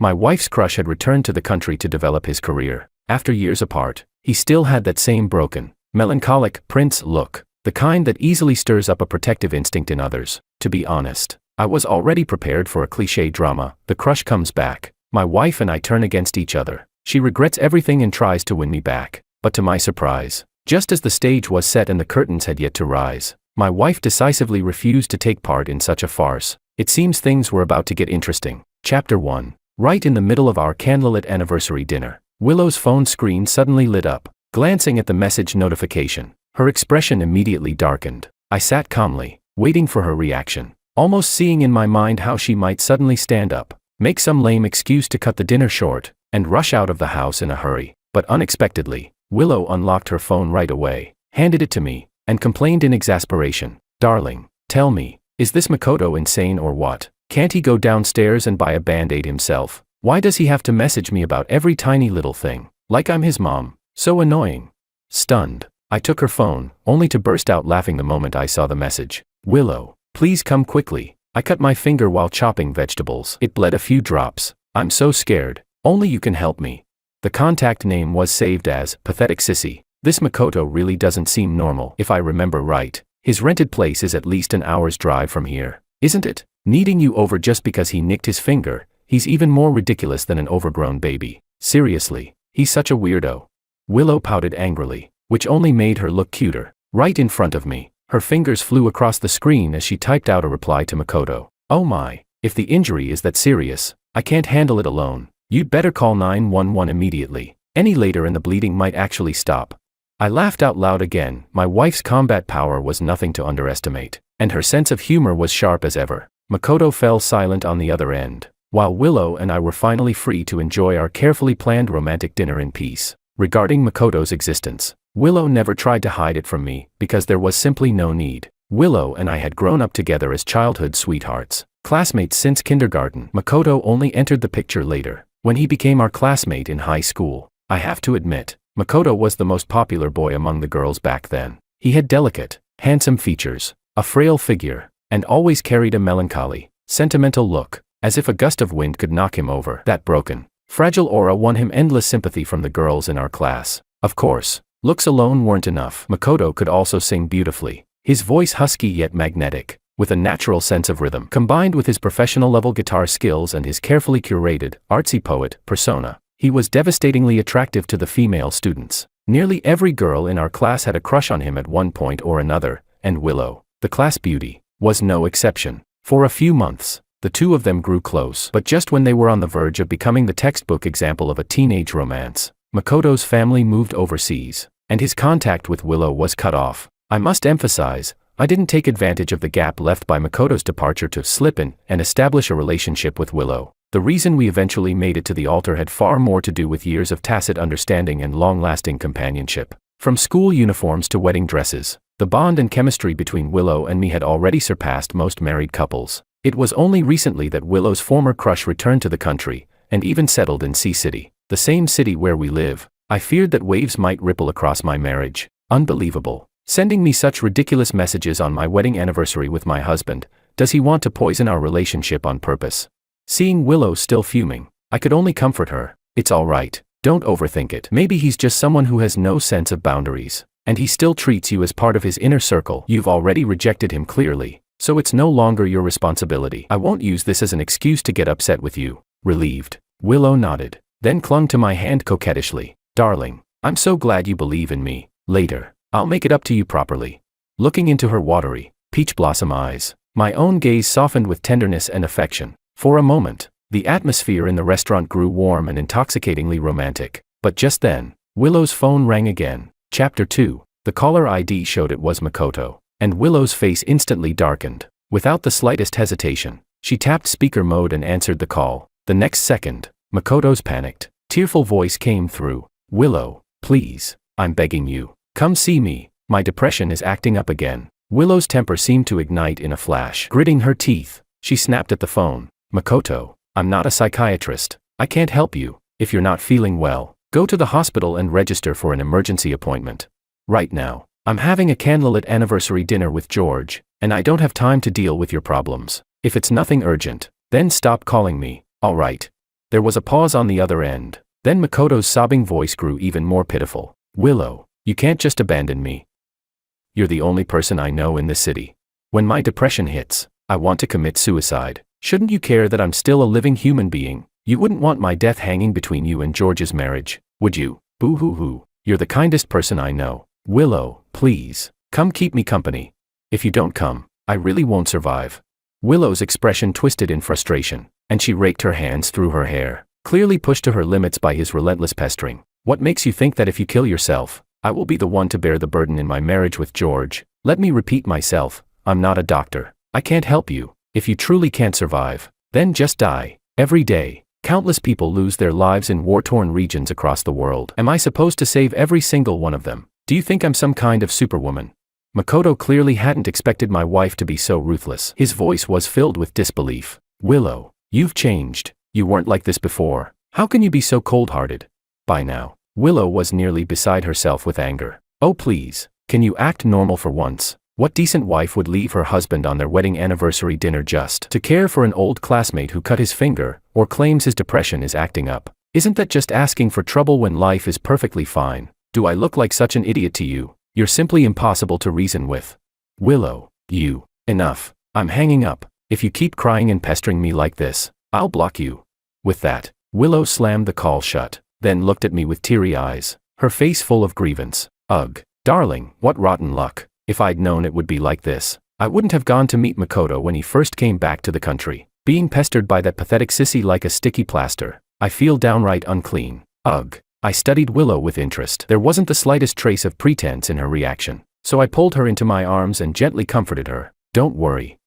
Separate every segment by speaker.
Speaker 1: My wife's crush had returned to the country to develop his career. After years apart, he still had that same broken, melancholic prince look, the kind that easily stirs up a protective instinct in others. To be honest, I was already prepared for a cliché drama. The crush comes back. My wife and I turn against each other. She regrets everything and tries to win me back. But to my surprise, just as the stage was set and the curtains had yet to rise, my wife decisively refused to take part in such a farce. It seems things were about to get interesting. Chapter 1. Right in the middle of our candlelit anniversary dinner, Willow's phone screen suddenly lit up. Glancing at the message notification, her expression immediately darkened. I sat calmly, waiting for her reaction, almost seeing in my mind how she might suddenly stand up, make some lame excuse to cut the dinner short, and rush out of the house in a hurry. But unexpectedly, Willow unlocked her phone right away, handed it to me, and complained in exasperation. "Darling, tell me, is this Makoto insane or what? Can't he go downstairs and buy a Band-Aid himself? Why does he have to message me about every tiny little thing, like I'm his mom? So annoying." Stunned, I took her phone, only to burst out laughing the moment I saw the message. "Willow, please come quickly. I cut my finger while chopping vegetables. It bled a few drops. I'm so scared. Only you can help me." The contact name was saved as Pathetic Sissy. This Makoto really doesn't seem normal. If I remember right, his rented place is at least an hour's drive from here, isn't it? Needing you over just because he nicked his finger. He's even more ridiculous than an overgrown baby. Seriously, he's such a weirdo. Willow pouted angrily, which only made her look cuter. Right in front of me, her fingers flew across the screen as she typed out a reply to Makoto. "Oh my, if the injury is that serious, I can't handle it alone. You'd better call 911 immediately. Any later and the bleeding might actually stop." I laughed out loud again. My wife's combat power was nothing to underestimate, and her sense of humor was sharp as ever. Makoto fell silent on the other end, while Willow and I were finally free to enjoy our carefully planned romantic dinner in peace. Regarding Makoto's existence, Willow never tried to hide it from me, because there was simply no need. Willow and I had grown up together as childhood sweethearts, classmates since kindergarten. Makoto only entered the picture later, when he became our classmate in high school. I have to admit, Makoto was the most popular boy among the girls back then. He had delicate, handsome features, a frail figure, and always carried a melancholy, sentimental look, as if a gust of wind could knock him over. That broken, fragile aura won him endless sympathy from the girls in our class. Of course, looks alone weren't enough. Makoto could also sing beautifully, his voice husky yet magnetic, with a natural sense of rhythm. Combined with his professional-level guitar skills and his carefully curated, artsy poet persona, he was devastatingly attractive to the female students. Nearly every girl in our class had a crush on him at one point or another, and Willow, the class beauty, was no exception. For a few months, the two of them grew close. But just when they were on the verge of becoming the textbook example of a teenage romance, Makoto's family moved overseas, and his contact with Willow was cut off. I must emphasize, I didn't take advantage of the gap left by Makoto's departure to slip in and establish a relationship with Willow. The reason we eventually made it to the altar had far more to do with years of tacit understanding and long-lasting companionship. From school uniforms to wedding dresses, the bond and chemistry between Willow and me had already surpassed most married couples. It was only recently that Willow's former crush returned to the country, and even settled in C-City, the same city where we live. I feared that waves might ripple across my marriage. Unbelievable. Sending me such ridiculous messages on my wedding anniversary with my husband. Does he want to poison our relationship on purpose? Seeing Willow still fuming, I could only comfort her. "It's all right. Don't overthink it. Maybe he's just someone who has no sense of boundaries, and he still treats you as part of his inner circle. You've already rejected him clearly, so it's no longer your responsibility. I won't use this as an excuse to get upset with you." Relieved, Willow nodded, then clung to my hand coquettishly. "Darling, I'm so glad you believe in me. Later, I'll make it up to you properly." Looking into her watery, peach blossom eyes, my own gaze softened with tenderness and affection. For a moment, the atmosphere in the restaurant grew warm and intoxicatingly romantic. But just then, Willow's phone rang again. Chapter 2. The caller ID showed it was Makoto, and Willow's face instantly darkened. Without the slightest hesitation, she tapped speaker mode and answered the call. The next second, Makoto's panicked, tearful voice came through. "Willow, please, I'm begging you, come see me. My depression is acting up again." Willow's temper seemed to ignite in a flash. Gritting her teeth, she snapped at the phone. "Makoto, I'm not a psychiatrist. I can't help you. If you're not feeling well, go to the hospital and register for an emergency appointment. Right now, I'm having a candlelit anniversary dinner with George, and I don't have time to deal with your problems. If it's nothing urgent, then stop calling me, all right?" There was a pause on the other end. Then Makoto's sobbing voice grew even more pitiful. Willow, you can't just abandon me. You're the only person I know in this city. When my depression hits, I want to commit suicide. Shouldn't you care that I'm still a living human being? You wouldn't want my death hanging between you and George's marriage, would you? Boo-hoo-hoo. You're the kindest person I know. Willow, please, come keep me company. If you don't come, I really won't survive. Willow's expression twisted in frustration, and she raked her hands through her hair, clearly pushed to her limits by his relentless pestering. What makes you think that if you kill yourself, I will be the one to bear the burden in my marriage with George? Let me repeat myself, I'm not a doctor. I can't help you. If you truly can't survive, then just die. Every day, countless people lose their lives in war-torn regions across the world. Am I supposed to save every single one of them? Do you think I'm some kind of superwoman? Makoto clearly hadn't expected my wife to be so ruthless. His voice was filled with disbelief. Willow, you've changed. You weren't like this before. How can you be so cold-hearted? By now, Willow was nearly beside herself with anger. Oh please, can you act normal for once? What decent wife would leave her husband on their wedding anniversary dinner just to care for an old classmate who cut his finger, or claims his depression is acting up? Isn't that just asking for trouble when life is perfectly fine? Do I look like such an idiot to you? You're simply impossible to reason with. Willow, you. Enough. I'm hanging up. If you keep crying and pestering me like this, I'll block you. With that, Willow slammed the call shut, then looked at me with teary eyes, her face full of grievance. Ugh, darling, what rotten luck. If I'd known it would be like this, I wouldn't have gone to meet Makoto when he first came back to the country. Being pestered by that pathetic sissy like a sticky plaster, I feel downright unclean. Ugh. I studied Willow with interest. There wasn't the slightest trace of pretense in her reaction, so I pulled her into my arms and gently comforted her. Don't worry,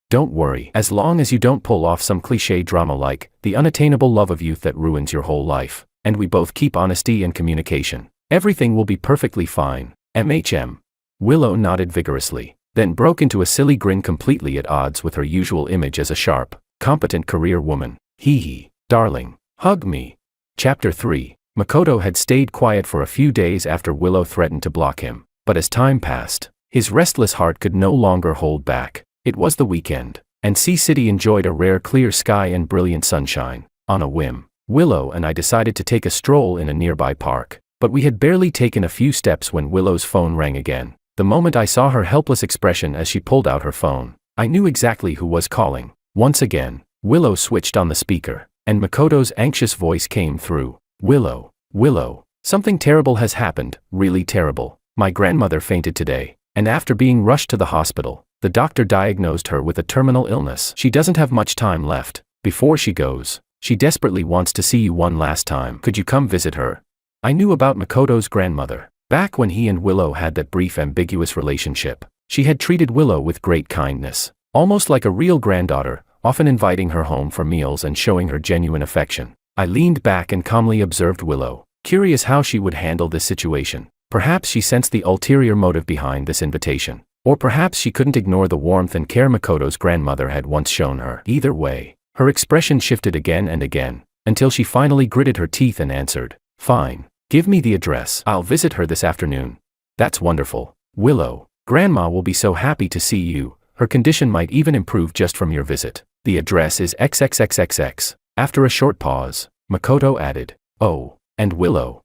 Speaker 1: as long as you don't pull off some cliché drama like the unattainable love of youth that ruins your whole life, and we both keep honesty and communication, everything will be perfectly fine. MHM. Willow nodded vigorously, then broke into a silly grin completely at odds with her usual image as a sharp, competent career woman. Hee hee, darling, hug me. Chapter 3. Makoto had stayed quiet for a few days after Willow threatened to block him, but as time passed, his restless heart could no longer hold back. It was the weekend, and Sea City enjoyed a rare clear sky and brilliant sunshine. On a whim, Willow and I decided to take a stroll in a nearby park, but we had barely taken a few steps when Willow's phone rang again. The moment I saw her helpless expression as she pulled out her phone, I knew exactly who was calling. Once again, Willow switched on the speaker, and Makoto's anxious voice came through. Willow, something terrible has happened, really terrible. My grandmother fainted today, and after being rushed to the hospital, the doctor diagnosed her with a terminal illness. She doesn't have much time left. Before she goes, she desperately wants to see you one last time. Could you come visit her? I knew about Makoto's grandmother. Back when he and Willow had that brief ambiguous relationship, she had treated Willow with great kindness, almost like a real granddaughter, often inviting her home for meals and showing her genuine affection. I leaned back and calmly observed Willow, curious how she would handle this situation. Perhaps she sensed the ulterior motive behind this invitation, or perhaps she couldn't ignore the warmth and care Makoto's grandmother had once shown her. Either way, her expression shifted again and again, until she finally gritted her teeth and answered, "Fine, give me the address. I'll visit her this afternoon." "That's wonderful, Willow. Grandma will be so happy to see you. Her condition might even improve just from your visit. The address is XXXXX. After a short pause, Makoto added, "Oh, and Willow.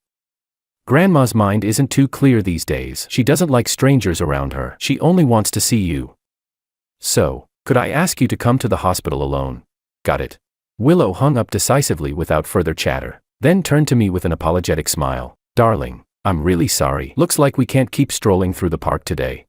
Speaker 1: Grandma's mind isn't too clear these days. She doesn't like strangers around her. She only wants to see you. So, could I ask you to come to the hospital alone?" "Got it." Willow hung up decisively without further chatter, then turned to me with an apologetic smile. "Darling, I'm really sorry. Looks like we can't keep strolling through the park today.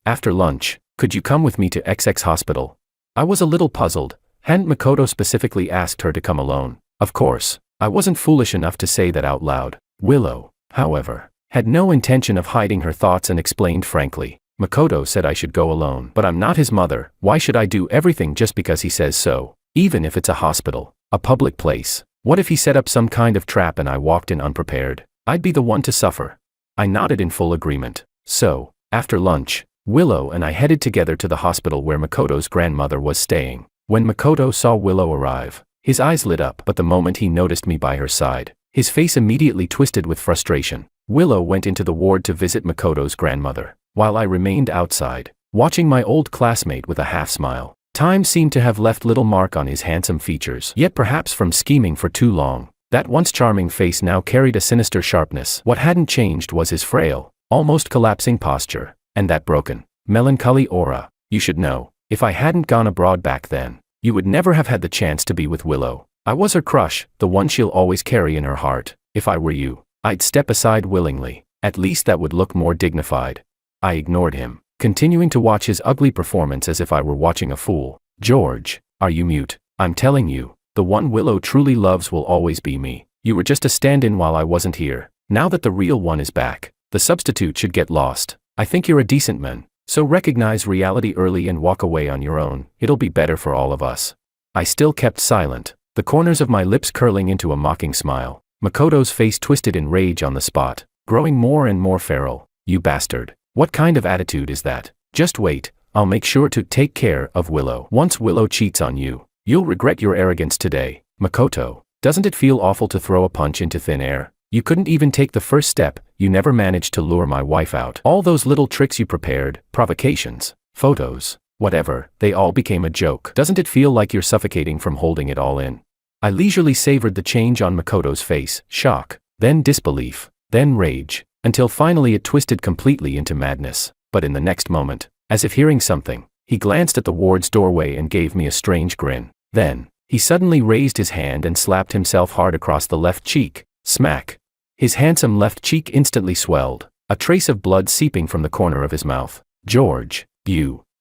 Speaker 1: After lunch, could you come with me to XX Hospital?" I was a little puzzled. Hadn't Makoto specifically asked her to come alone? Of course, I wasn't foolish enough to say that out loud. Willow, however, had no intention of hiding her thoughts and explained frankly. "Makoto said I should go alone, but I'm not his mother. Why should I do everything just because he says so? Even if it's a hospital, a public place. What if he set up some kind of trap and I walked in unprepared? I'd be the one to suffer." I nodded in full agreement. So, after lunch, Willow and I headed together to the hospital where Makoto's grandmother was staying. When Makoto saw Willow arrive, his eyes lit up, but the moment he noticed me by her side, his face immediately twisted with frustration. Willow went into the ward to visit Makoto's grandmother, while I remained outside, watching my old classmate with a half-smile. Time seemed to have left little mark on his handsome features. Yet perhaps from scheming for too long, that once charming face now carried a sinister sharpness. What hadn't changed was his frail, almost collapsing posture, and that broken, melancholy aura. You should know, if I hadn't gone abroad back then, you would never have had the chance to be with Willow. I was her crush, the one she'll always carry in her heart. If I were you, I'd step aside willingly. At least that would look more dignified. I ignored him, continuing to watch his ugly performance as if I were watching a fool. George, are you mute? I'm telling you, the one Willow truly loves will always be me. You were just a stand-in while I wasn't here. Now that the real one is back, the substitute should get lost. I think you're a decent man, so recognize reality early and walk away on your own. It'll be better for all of us. I still kept silent, the corners of my lips curling into a mocking smile. Makoto's face twisted in rage on the spot, growing more and more feral. You bastard. What kind of attitude is that? Just wait, I'll make sure to take care of Willow. Once Willow cheats on you, you'll regret your arrogance today. Makoto, doesn't it feel awful to throw a punch into thin air? You couldn't even take the first step. You never managed to lure my wife out. All those little tricks you prepared, provocations, photos, whatever, they all became a joke. Doesn't it feel like you're suffocating from holding it all in? I leisurely savored the change on Makoto's face, shock, then disbelief, then rage, until finally it twisted completely into madness. But in the next moment, as if hearing something, he glanced at the ward's doorway and gave me a strange grin. Then, he suddenly raised his hand and slapped himself hard across the left cheek. Smack. His handsome left cheek instantly swelled, a trace of blood seeping from the corner of his mouth. George,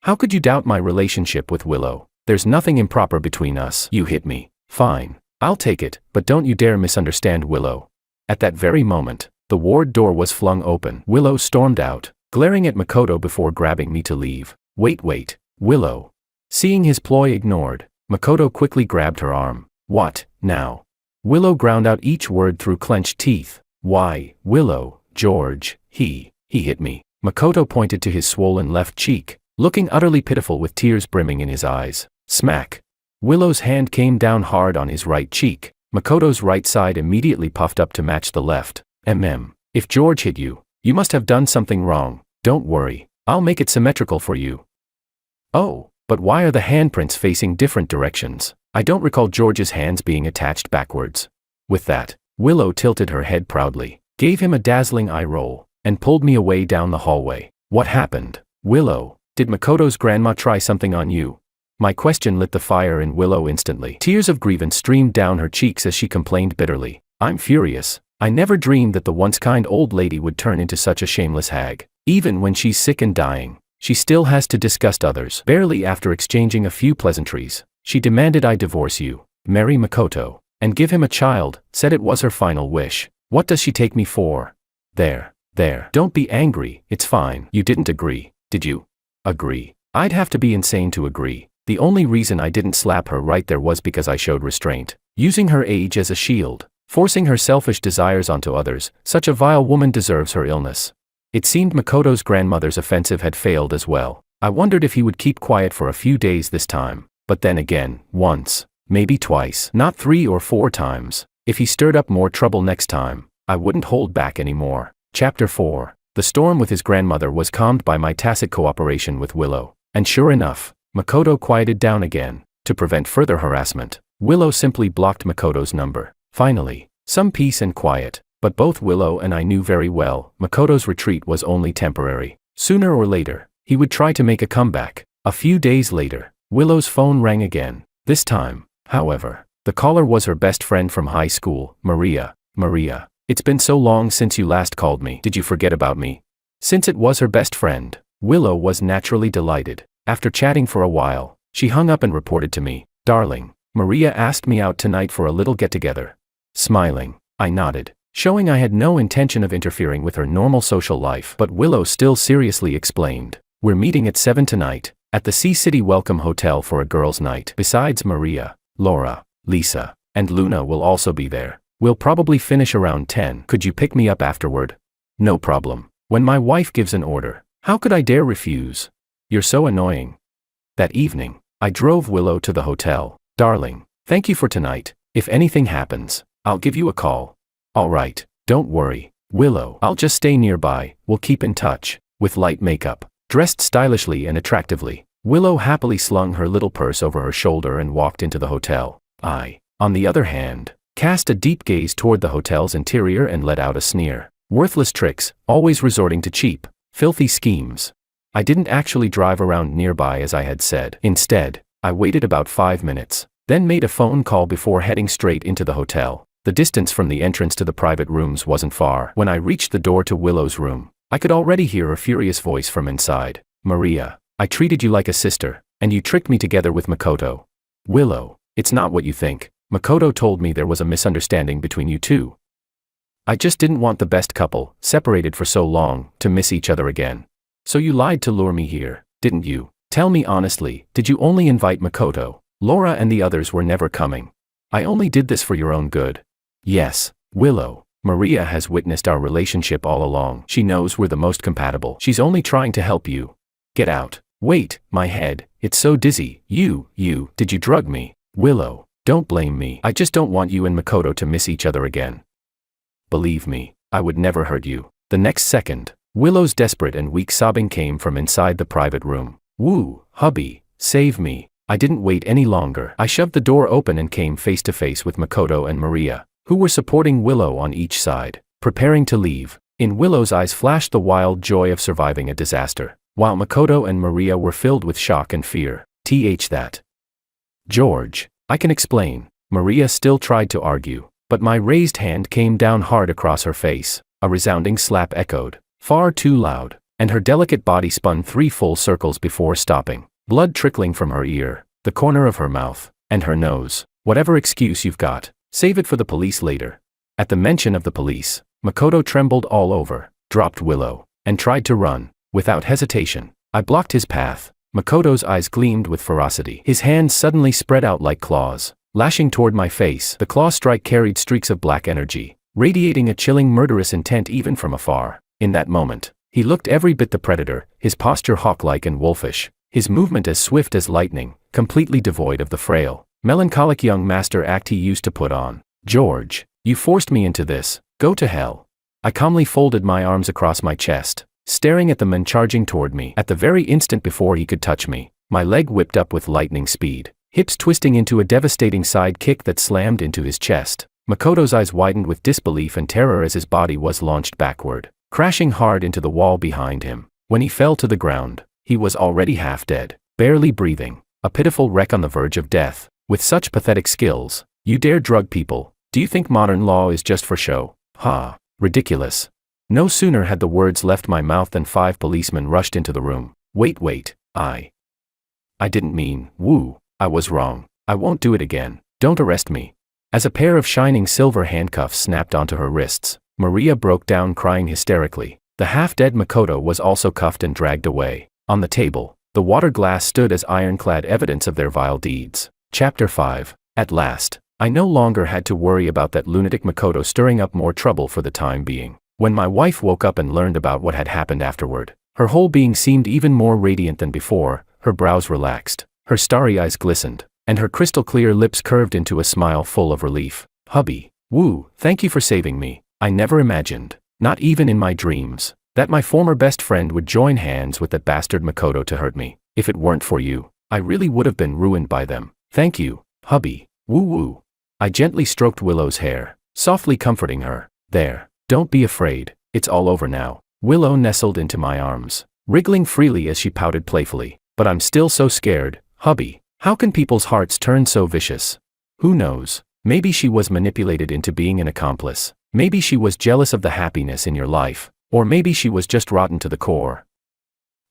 Speaker 1: how could you doubt my relationship with Willow? There's nothing improper between us. You hit me. Fine. I'll take it, but don't you dare misunderstand Willow. At that very moment, the ward door was flung open. Willow stormed out, glaring at Makoto before grabbing me to leave. Wait, Willow. Seeing his ploy ignored, Makoto quickly grabbed her arm. What, now? Willow ground out each word through clenched teeth. Why, Willow, George, he hit me. Makoto pointed to his swollen left cheek, looking utterly pitiful with tears brimming in his eyes. Smack. Willow's hand came down hard on his right cheek. Makoto's right side immediately puffed up to match the left. If George hit you, you must have done something wrong. Don't worry, I'll make it symmetrical for you. Oh, but why are the handprints facing different directions? I don't recall George's hands being attached backwards. With that, Willow tilted her head proudly, gave him a dazzling eye roll, and pulled me away down the hallway. What happened? Willow, did Makoto's grandma try something on you? My question lit the fire in Willow instantly. Tears of grievance streamed down her cheeks as she complained bitterly. I'm furious. I never dreamed that the once kind old lady would turn into such a shameless hag. Even when she's sick and dying, she still has to disgust others. Barely after exchanging a few pleasantries, she demanded I divorce you, marry Makoto, and give him a child, said it was her final wish. What does she take me for? There. Don't be angry, it's fine. You didn't agree, did you? Agree? I'd have to be insane to agree. The only reason I didn't slap her right there was because I showed restraint. Using her age as a shield, forcing her selfish desires onto others, such a vile woman deserves her illness. It seemed Makoto's grandmother's offensive had failed as well. I wondered if he would keep quiet for a few days this time. But then again, once, maybe twice, not 3 or 4 times. If he stirred up more trouble next time, I wouldn't hold back anymore. Chapter 4. The storm with his grandmother was calmed by my tacit cooperation with Willow. And sure enough, Makoto quieted down again. To prevent further harassment, Willow simply blocked Makoto's number. Finally, some peace and quiet. But both Willow and I knew very well, Makoto's retreat was only temporary. Sooner or later, he would try to make a comeback. A few days later, Willow's phone rang again. This time, however, the caller was her best friend from high school, Maria. Maria, it's been so long since you last called me. Did you forget about me? Since it was her best friend, Willow was naturally delighted. After chatting for a while, she hung up and reported to me. Darling, Maria asked me out tonight for a little get-together. Smiling, I nodded, showing I had no intention of interfering with her normal social life. But Willow still seriously explained. We're meeting at 7 tonight, at the Sea City Welcome Hotel for a girls' night. Besides Maria, Laura, Lisa, and Luna will also be there. We'll probably finish around 10. Could you pick me up afterward? No problem. When my wife gives an order, how could I dare refuse? You're so annoying. That evening, I drove Willow to the hotel. Darling, thank you for tonight. If anything happens, I'll give you a call. All right, don't worry, Willow. I'll just stay nearby. We'll keep in touch. With light makeup, dressed stylishly and attractively, Willow happily slung her little purse over her shoulder and walked into the hotel. I, on the other hand, cast a deep gaze toward the hotel's interior and let out a sneer. Worthless tricks, always resorting to cheap, filthy schemes. I didn't actually drive around nearby as I had said. Instead, I waited about 5 minutes, then made a phone call before heading straight into the hotel. The distance from the entrance to the private rooms wasn't far. When I reached the door to Willow's room, I could already hear a furious voice from inside. Maria, I treated you like a sister, and you tricked me together with Makoto. Willow, it's not what you think. Makoto told me there was a misunderstanding between you two. I just didn't want the best couple, separated for so long, to miss each other again. So you lied to lure me here, didn't you? Tell me honestly, did you only invite Makoto? Laura and the others were never coming. I only did this for your own good. Yes, Willow. Maria has witnessed our relationship all along. She knows we're the most compatible. She's only trying to help you. Get out. Wait, my head, it's so dizzy. Did you drug me? Willow, don't blame me. I just don't want you and Makoto to miss each other again. Believe me, I would never hurt you. The next second, Willow's desperate and weak sobbing came from inside the private room. Woo, hubby, save me. I didn't wait any longer. I shoved the door open and came face to face with Makoto and Maria, who were supporting Willow on each side, preparing to leave. In Willow's eyes flashed the wild joy of surviving a disaster, while Makoto and Maria were filled with shock and fear. That. George, I can explain. Maria still tried to argue, but my raised hand came down hard across her face. A resounding slap echoed, far too loud, and her delicate body spun 3 full circles before stopping, blood trickling from her ear, the corner of her mouth, and her nose. Whatever excuse you've got, save it for the police later. At the mention of the police, Makoto trembled all over, dropped Willow, and tried to run. Without hesitation, I blocked his path. Makoto's eyes gleamed with ferocity. His hands suddenly spread out like claws, lashing toward my face. The claw strike carried streaks of black energy, radiating a chilling murderous intent even from afar. In that moment, he looked every bit the predator, his posture hawk-like and wolfish, his movement as swift as lightning, completely devoid of the frail, melancholic young master act he used to put on. George, you forced me into this. Go to hell. I calmly folded my arms across my chest, staring at the man charging toward me. At the very instant before he could touch me, my leg whipped up with lightning speed, hips twisting into a devastating side kick that slammed into his chest. Makoto's eyes widened with disbelief and terror as his body was launched backward, crashing hard into the wall behind him. When he fell to the ground, he was already half dead, barely breathing, a pitiful wreck on the verge of death. With such pathetic skills, you dare drug people? Do you think modern law is just for show? Ha, ridiculous. No sooner had the words left my mouth than 5 policemen rushed into the room. Wait, I didn't mean, woo, I was wrong. I won't do it again. Don't arrest me. As a pair of shining silver handcuffs snapped onto her wrists, Maria broke down crying hysterically. The half-dead Makoto was also cuffed and dragged away. On the table, the water glass stood as ironclad evidence of their vile deeds. Chapter 5. At last, I no longer had to worry about that lunatic Makoto stirring up more trouble for the time being. When my wife woke up and learned about what had happened afterward, her whole being seemed even more radiant than before. Her brows relaxed, her starry eyes glistened, and her crystal-clear lips curved into a smile full of relief. Hubby, woo, thank you for saving me. I never imagined, not even in my dreams, that my former best friend would join hands with that bastard Makoto to hurt me. If it weren't for you, I really would have been ruined by them. Thank you, hubby. Woo woo. I gently stroked Willow's hair, softly comforting her. There, don't be afraid, it's all over now. Willow nestled into my arms, wriggling freely as she pouted playfully. But I'm still so scared, hubby. How can people's hearts turn so vicious? Who knows? Maybe she was manipulated into being an accomplice. Maybe she was jealous of the happiness in your life. Or maybe she was just rotten to the core.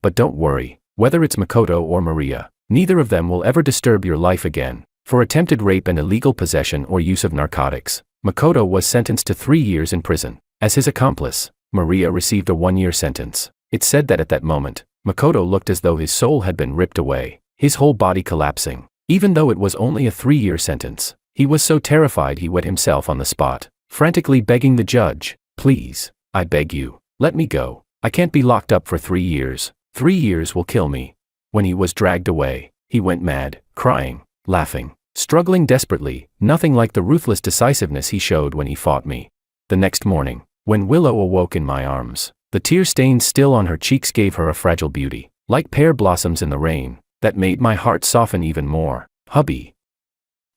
Speaker 1: But don't worry, whether it's Makoto or Maria, neither of them will ever disturb your life again. For attempted rape and illegal possession or use of narcotics, Makoto was sentenced to 3 years in prison. As his accomplice, Maria received a 1-year sentence. It's said that at that moment, Makoto looked as though his soul had been ripped away, his whole body collapsing. Even though it was only a 3-year sentence, he was so terrified he wet himself on the spot, frantically begging the judge, "Please, I beg you, let me go. I can't be locked up for 3 years. 3 years will kill me." When he was dragged away, he went mad, crying, laughing, struggling desperately, nothing like the ruthless decisiveness he showed when he fought me. The next morning, when Willow awoke in my arms, the tear stains still on her cheeks gave her a fragile beauty, like pear blossoms in the rain. that made my heart soften even more. Hubby.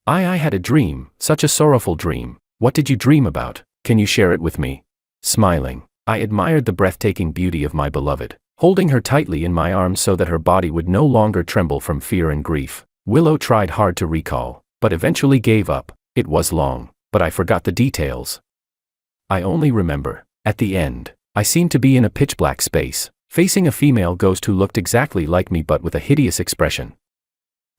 Speaker 1: I had a dream, such a sorrowful dream. What did you dream about? Can you share it with me? Smiling, I admired the breathtaking beauty of my beloved, holding her tightly in my arms so that her body would no longer tremble from fear and grief. Willow tried hard to recall, but eventually gave up. It was long, but I forgot the details. I only remember, at the end, I seemed to be in a pitch-black space, facing a female ghost who looked exactly like me but with a hideous expression.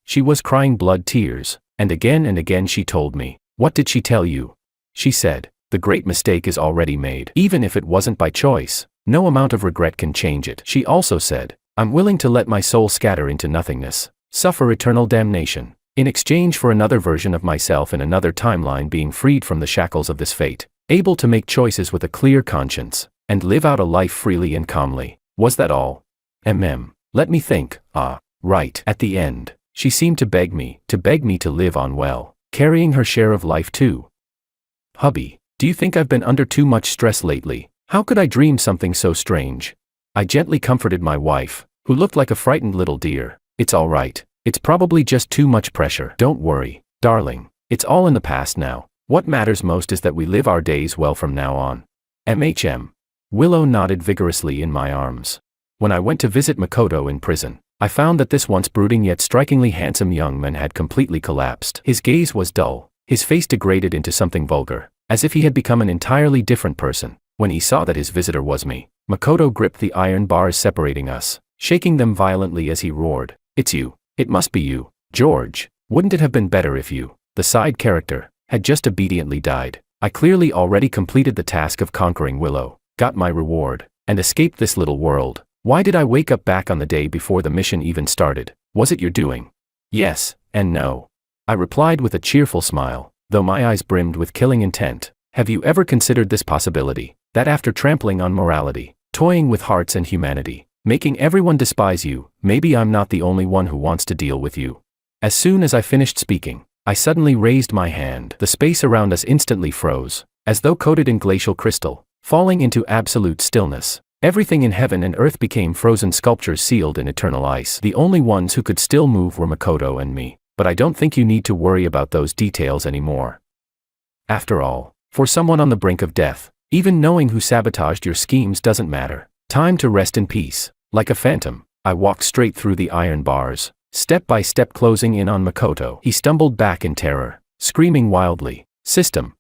Speaker 1: She was crying blood tears, and again she told me. What did she tell you? She said, the great mistake is already made. Even if it wasn't by choice, no amount of regret can change it. She also said, I'm willing to let my soul scatter into nothingness, suffer eternal damnation, in exchange for another version of myself in another timeline being freed from the shackles of this fate, able to make choices with a clear conscience, and live out a life freely and calmly. Was that all? Let me think. Right. At the end, she seemed to beg me to live on well, carrying her share of life too. Hubby, do you think I've been under too much stress lately? How could I dream something so strange? I gently comforted my wife, who looked like a frightened little deer. It's all right. It's probably just too much pressure. Don't worry, darling. It's all in the past now. What matters most is that we live our days well from now on. Willow nodded vigorously in my arms. When I went to visit Makoto in prison, I found that this once brooding yet strikingly handsome young man had completely collapsed. His gaze was dull, his face degraded into something vulgar, as if he had become an entirely different person. When he saw that his visitor was me, Makoto gripped the iron bars separating us, shaking them violently as he roared, It's you. It must be you, George. Wouldn't it have been better if you, the side character, had just obediently died? I clearly already completed the task of conquering Willow, got my reward, and escaped this little world. Why did I wake up back on the day before the mission even started? Was it your doing? Yes, and no. I replied with a cheerful smile, though my eyes brimmed with killing intent. Have you ever considered this possibility, that after trampling on morality, toying with hearts and humanity, making everyone despise you, maybe I'm not the only one who wants to deal with you? As soon as I finished speaking, I suddenly raised my hand. The space around us instantly froze, as though coated in glacial crystal, falling into absolute stillness. Everything in heaven and earth became frozen sculptures sealed in eternal ice. The only ones who could still move were Makoto and me, but I don't think you need to worry about those details anymore. After all, for someone on the brink of death, even knowing who sabotaged your schemes doesn't matter. Time to rest in peace. Like a phantom, I walked straight through the iron bars, step by step closing in on Makoto. He stumbled back in terror, screaming wildly, System,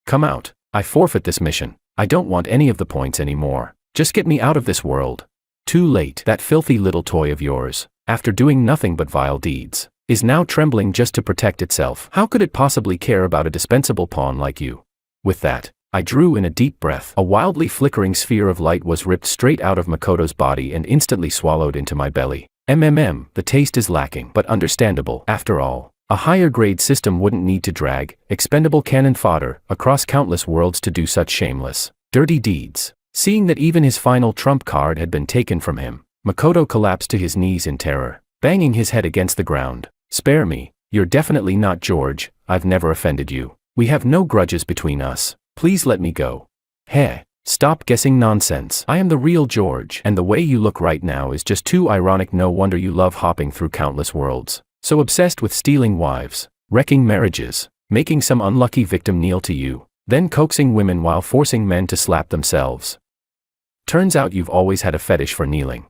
Speaker 1: come out. I forfeit this mission. I don't want any of the points anymore. Just get me out of this world. Too late. That filthy little toy of yours, after doing nothing but vile deeds, is now trembling just to protect itself. How could it possibly care about a dispensable pawn like you? With that, I drew in a deep breath. A wildly flickering sphere of light was ripped straight out of Makoto's body and instantly swallowed into my belly. The taste is lacking, but understandable. After all, a higher grade system wouldn't need to drag expendable cannon fodder across countless worlds to do such shameless, dirty deeds. Seeing that even his final trump card had been taken from him, Makoto collapsed to his knees in terror, banging his head against the ground. Spare me. You're definitely not George. I've never offended you. We have no grudges between us. Please let me go. Hey, stop guessing nonsense. I am the real George, and the way you look right now is just too ironic. No wonder you love hopping through countless worlds. So obsessed with stealing wives, wrecking marriages, making some unlucky victim kneel to you, then coaxing women while forcing men to slap themselves. Turns out you've always had a fetish for kneeling.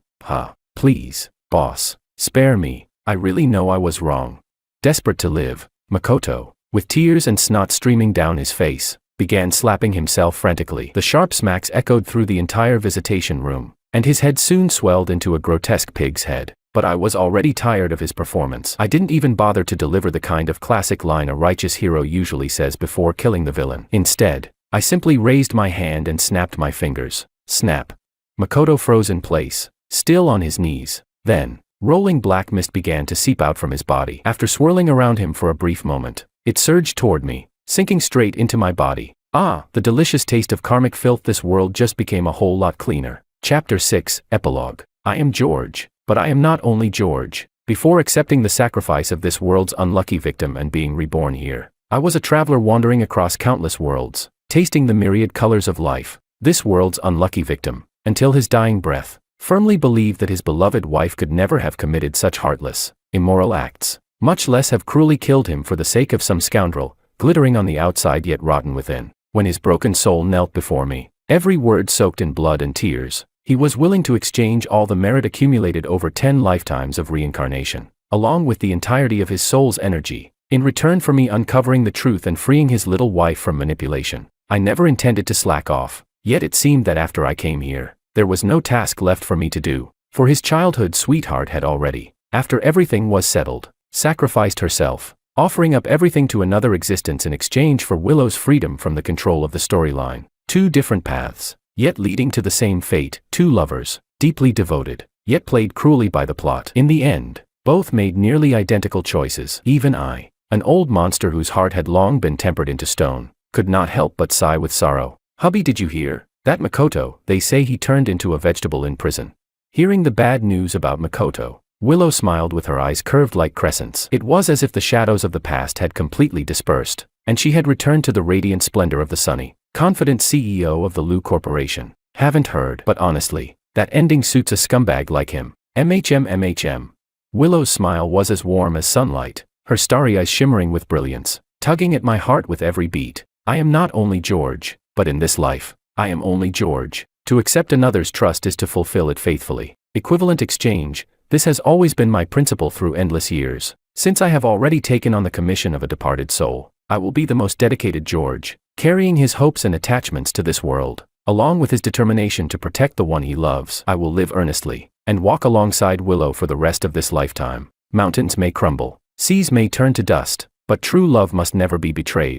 Speaker 1: Please, boss, spare me. I really know I was wrong. Desperate to live, Makoto, with tears and snot streaming down his face, began slapping himself frantically. The sharp smacks echoed through the entire visitation room, and his head soon swelled into a grotesque pig's head. But I was already tired of his performance. I didn't even bother to deliver the kind of classic line a righteous hero usually says before killing the villain. Instead, I simply raised my hand and snapped my fingers. Snap. Makoto froze in place, still on his knees. Then, rolling black mist began to seep out from his body. After swirling around him for a brief moment, it surged toward me, sinking straight into my body. The delicious taste of karmic filth. This world just became a whole lot cleaner. Chapter 6, Epilogue. I am George, but I am not only George. Before accepting the sacrifice of this world's unlucky victim and being reborn here, I was a traveler wandering across countless worlds, tasting the myriad colors of life. This world's unlucky victim, until his dying breath, firmly believed that his beloved wife could never have committed such heartless, immoral acts, much less have cruelly killed him for the sake of some scoundrel, glittering on the outside yet rotten within. When his broken soul knelt before me, every word soaked in blood and tears, he was willing to exchange all the merit accumulated over 10 lifetimes of reincarnation, along with the entirety of his soul's energy, in return for me uncovering the truth and freeing his little wife from manipulation. I never intended to slack off, yet it seemed that after I came here, there was no task left for me to do, for his childhood sweetheart had already, after everything was settled, sacrificed herself, offering up everything to another existence in exchange for Willow's freedom from the control of the storyline. 2 different paths, yet leading to the same fate, 2 lovers, deeply devoted, yet played cruelly by the plot. In the end, both made nearly identical choices. Even I, an old monster whose heart had long been tempered into stone, could not help but sigh with sorrow. Hubby, did you hear? That Makoto, they say he turned into a vegetable in prison. Hearing the bad news about Makoto, Willow smiled with her eyes curved like crescents. It was as if the shadows of the past had completely dispersed, and she had returned to the radiant splendor of the sunny, confident CEO of the Lu Corporation. Haven't heard, but honestly, that ending suits a scumbag like him. MHM. Willow's smile was as warm as sunlight, her starry eyes shimmering with brilliance, tugging at my heart with every beat. I am not only George, but in this life, I am only George. To accept another's trust is to fulfill it faithfully. Equivalent exchange. This has always been my principle through endless years. Since I have already taken on the commission of a departed soul, I will be the most dedicated George, carrying his hopes and attachments to this world, along with his determination to protect the one he loves. I will live earnestly, and walk alongside Willow for the rest of this lifetime. Mountains may crumble, seas may turn to dust, but true love must never be betrayed.